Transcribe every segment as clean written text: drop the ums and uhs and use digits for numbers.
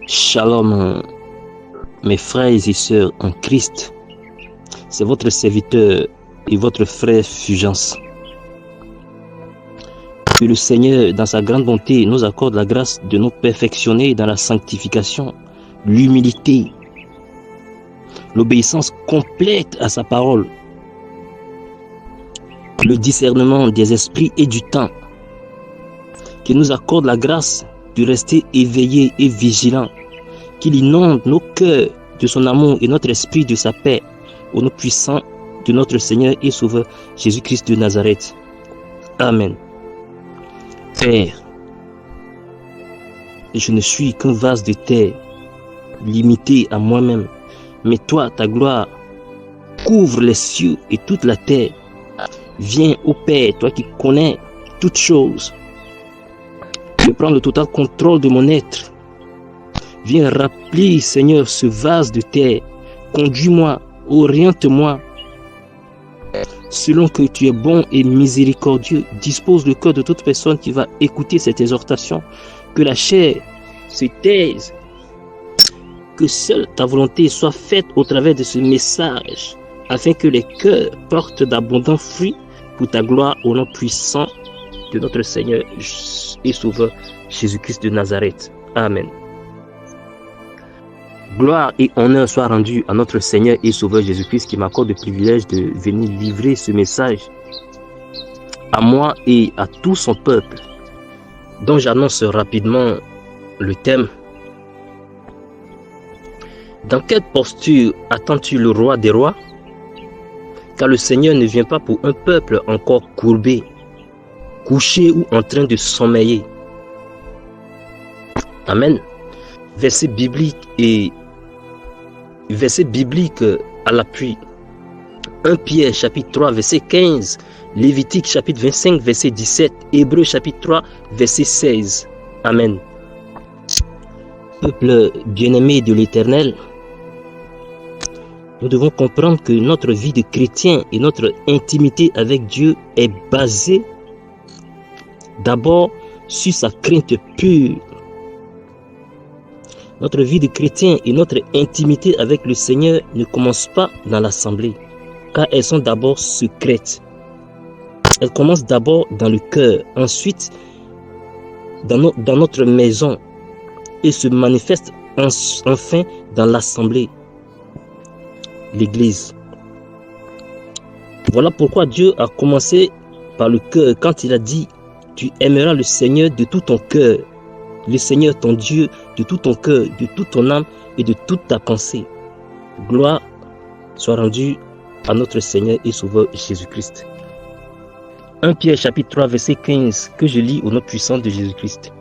Shalom, mes frères et sœurs en Christ. C'est votre serviteur et votre frère Fulgence. Que le Seigneur, dans sa grande bonté, nous accorde la grâce de nous perfectionner dans la sanctification, l'humilité, l'obéissance complète à sa parole, le discernement des esprits et du temps, qu'il nous accorde la grâce de rester éveillés et vigilants, qu'il inonde nos cœurs de son amour et notre esprit de sa paix, au nom puissant de notre Seigneur et Sauveur Jésus-Christ de Nazareth. Amen. Père, je ne suis qu'un vase de terre, limité à moi-même, mais toi, ta gloire, couvre les cieux et toute la terre. Viens, ô Père, toi qui connais toutes choses, de prendre le total contrôle de mon être. Viens rappeler, Seigneur, ce vase de terre. Conduis-moi, oriente-moi. Selon que tu es bon et miséricordieux, dispose le cœur de toute personne qui va écouter cette exhortation. Que la chair se taise. Que seule ta volonté soit faite au travers de ce message, afin que les cœurs portent d'abondants fruits pour ta gloire au nom puissant de notre Seigneur et Sauveur Jésus-Christ de Nazareth. Amen. Gloire et honneur soient rendus à notre Seigneur et Sauveur Jésus-Christ qui m'accorde le privilège de venir livrer ce message à moi et à tout son peuple, dont j'annonce rapidement le thème. Dans quelle posture attends-tu le roi des rois? Car le Seigneur ne vient pas pour un peuple encore courbé, couché ou en train de sommeiller. Amen. Verset biblique à l'appui. 1 Pierre chapitre 3 verset 15, Lévitique chapitre 25 verset 17, Hébreux chapitre 3 verset 16. Amen. Peuple bien-aimé de l'Éternel, nous devons comprendre que notre vie de chrétien et notre intimité avec Dieu est basée d'abord sur sa crainte pure. Notre vie de chrétien et notre intimité avec le Seigneur ne commencent pas dans l'assemblée, car elles sont d'abord secrètes. Elles commencent d'abord dans le cœur, ensuite dans notre maison et se manifestent enfin dans l'assemblée, l'Église. Voilà pourquoi Dieu a commencé par le cœur quand il a dit « Tu aimeras le Seigneur de tout ton cœur ». Le Seigneur ton Dieu de tout ton cœur, de toute ton âme et de toute ta pensée. Gloire soit rendue à notre Seigneur et Sauveur Jésus-Christ. 1 Pierre chapitre 3 verset 15 que je lis au nom puissant de Jésus-Christ.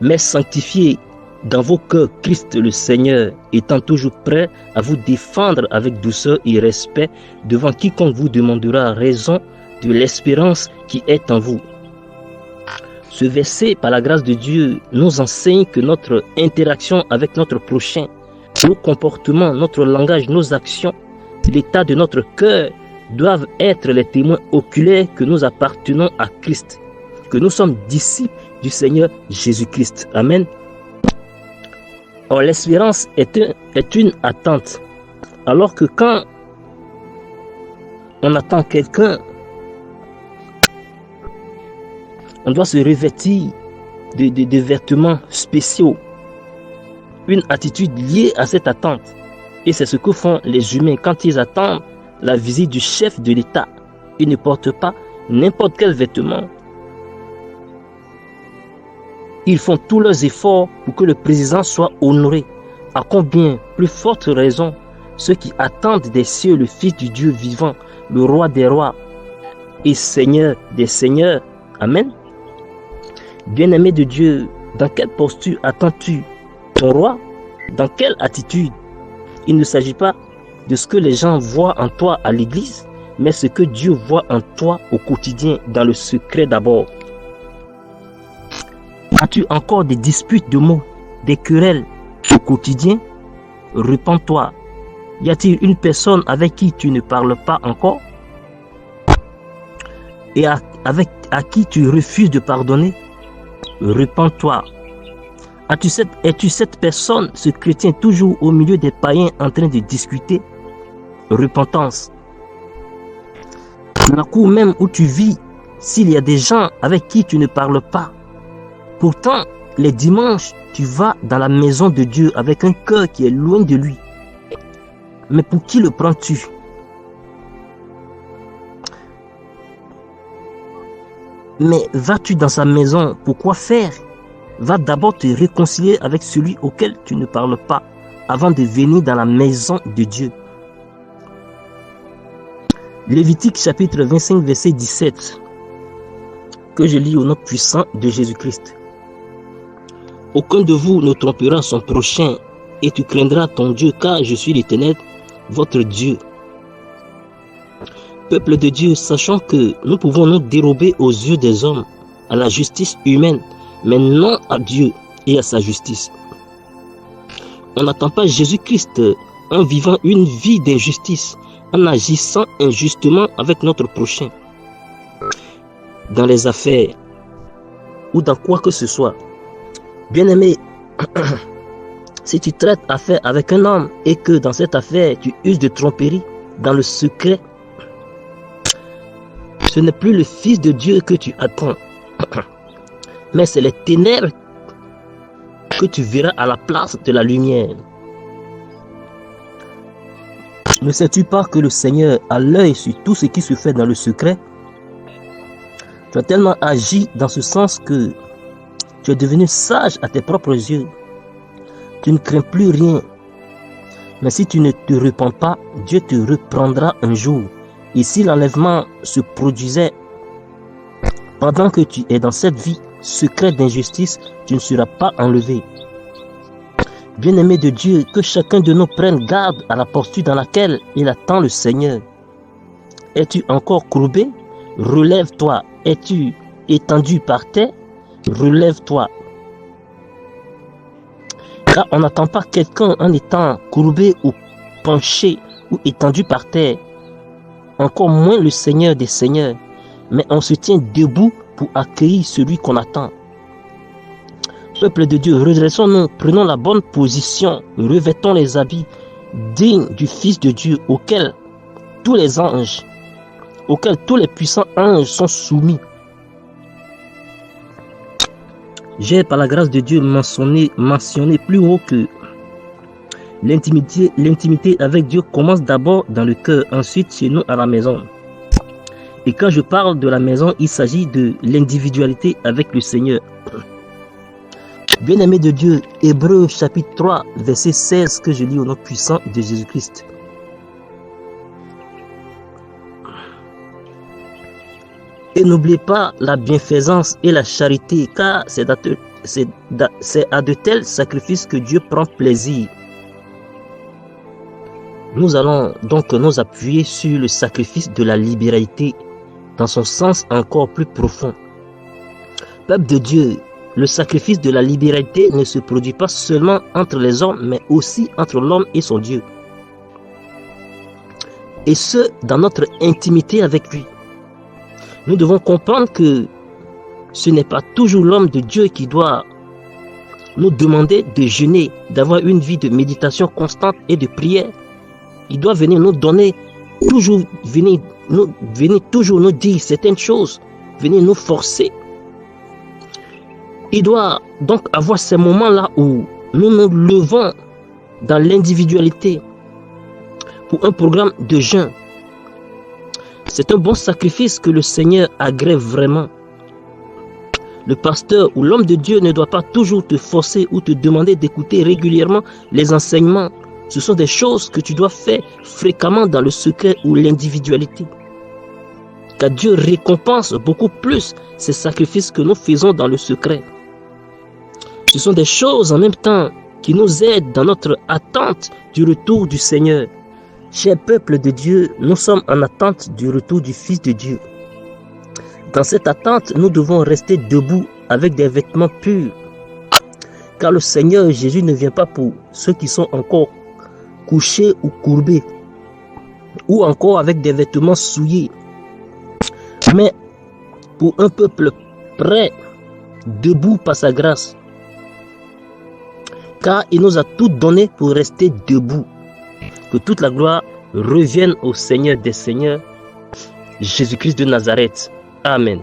Mais sanctifiez dans vos cœurs Christ le Seigneur, étant toujours prêt à vous défendre avec douceur et respect devant quiconque vous demandera raison de l'espérance qui est en vous. Ce verset, par la grâce de Dieu, nous enseigne que notre interaction avec notre prochain, nos comportements, notre langage, nos actions, l'état de notre cœur doivent être les témoins oculaires que nous appartenons à Christ, que nous sommes disciples du Seigneur Jésus-Christ. Amen. Or, l'espérance est une attente, alors que quand on attend quelqu'un, on doit se revêtir de vêtements spéciaux, une attitude liée à cette attente. Et c'est ce que font les humains quand ils attendent la visite du chef de l'État. Ils ne portent pas n'importe quel vêtement. Ils font tous leurs efforts pour que le président soit honoré. À combien plus forte raison ceux qui attendent des cieux le Fils du Dieu vivant, le Roi des rois et Seigneur des seigneurs. Amen. Bien-aimé de Dieu, dans quelle posture attends-tu ton roi? Dans quelle attitude? Il ne s'agit pas de ce que les gens voient en toi à l'église, mais ce que Dieu voit en toi au quotidien, dans le secret d'abord. As-tu encore des disputes de mots, des querelles au quotidien? Repens-toi. Y a-t-il une personne avec qui tu ne parles pas encore? Et à qui tu refuses de pardonner? Repens-toi. Es-tu cette personne, ce chrétien toujours au milieu des païens en train de discuter? Repentance. Dans la cour même où tu vis, s'il y a des gens avec qui tu ne parles pas, pourtant les dimanches, tu vas dans la maison de Dieu avec un cœur qui est loin de lui. Mais pour qui le prends-tu? Mais vas-tu dans sa maison? Pour quoi faire? Va d'abord te réconcilier avec celui auquel tu ne parles pas avant de venir dans la maison de Dieu. Lévitique chapitre 25 verset 17 que je lis au nom puissant de Jésus-Christ. Aucun de vous ne trompera son prochain et tu craindras ton Dieu car je suis l'Éternel, votre Dieu. Peuple de Dieu, sachant que nous pouvons nous dérober aux yeux des hommes à la justice humaine, mais non à Dieu et à sa justice. On n'attend pas Jésus-Christ en vivant une vie d'injustice, en agissant injustement avec notre prochain. Dans les affaires ou dans quoi que ce soit. Bien-aimé, si tu traites affaire avec un homme et que dans cette affaire tu uses de tromperie dans le secret, ce n'est plus le Fils de Dieu que tu attends, mais c'est les ténèbres que tu verras à la place de la lumière. Ne sais-tu pas que le Seigneur a l'œil sur tout ce qui se fait dans le secret? Tu as tellement agi dans ce sens que tu es devenu sage à tes propres yeux. Tu ne crains plus rien. Mais si tu ne te repens pas, Dieu te reprendra un jour. Et si l'enlèvement se produisait pendant que tu es dans cette vie secrète d'injustice, tu ne seras pas enlevé. Bien-aimé de Dieu, que chacun de nous prenne garde à la posture dans laquelle il attend le Seigneur. Es-tu encore courbé? Relève-toi. Es-tu étendu par terre? Relève-toi. Car on n'attend pas quelqu'un en étant courbé ou penché ou étendu par terre. Encore moins le Seigneur des Seigneurs. Mais on se tient debout pour accueillir celui qu'on attend. Peuple de Dieu, redressons-nous, prenons la bonne position, revêtons les habits dignes du Fils de Dieu auquel tous les anges, auquel tous les puissants anges sont soumis. J'ai par la grâce de Dieu mentionné plus haut que l'intimité avec Dieu commence d'abord dans le cœur, ensuite chez nous à la maison. Et quand je parle de la maison, il s'agit de l'individualité avec le Seigneur. Bien-aimé de Dieu, Hébreux chapitre 3, verset 16 que je lis au nom puissant de Jésus-Christ. Et n'oubliez pas la bienfaisance et la charité, car c'est à de tels sacrifices que Dieu prend plaisir. Nous allons donc nous appuyer sur le sacrifice de la libéralité dans son sens encore plus profond. Peuple de Dieu, le sacrifice de la libéralité ne se produit pas seulement entre les hommes, mais aussi entre l'homme et son Dieu. Et ce, dans notre intimité avec lui. Nous devons comprendre que ce n'est pas toujours l'homme de Dieu qui doit nous demander de jeûner, d'avoir une vie de méditation constante et de prière. Il doit venir nous donner, venir toujours nous dire certaines choses, venir nous forcer. Il doit donc avoir ces moments-là où nous nous levons dans l'individualité pour un programme de jeûne. C'est un bon sacrifice que le Seigneur agrée vraiment. Le pasteur ou l'homme de Dieu ne doit pas toujours te forcer ou te demander d'écouter régulièrement les enseignements. Ce sont des choses que tu dois faire fréquemment dans le secret ou l'individualité. Car Dieu récompense beaucoup plus ces sacrifices que nous faisons dans le secret. Ce sont des choses en même temps qui nous aident dans notre attente du retour du Seigneur. Chers peuple de Dieu, nous sommes en attente du retour du Fils de Dieu. Dans cette attente, nous devons rester debout avec des vêtements purs. Car le Seigneur Jésus ne vient pas pour ceux qui sont encore couchés ou courbés, ou encore avec des vêtements souillés, mais pour un peuple prêt, debout par sa grâce. car il nous a tout donné pour rester debout. Que toute la gloire revienne au Seigneur des Seigneurs, Jésus-Christ de Nazareth. Amen.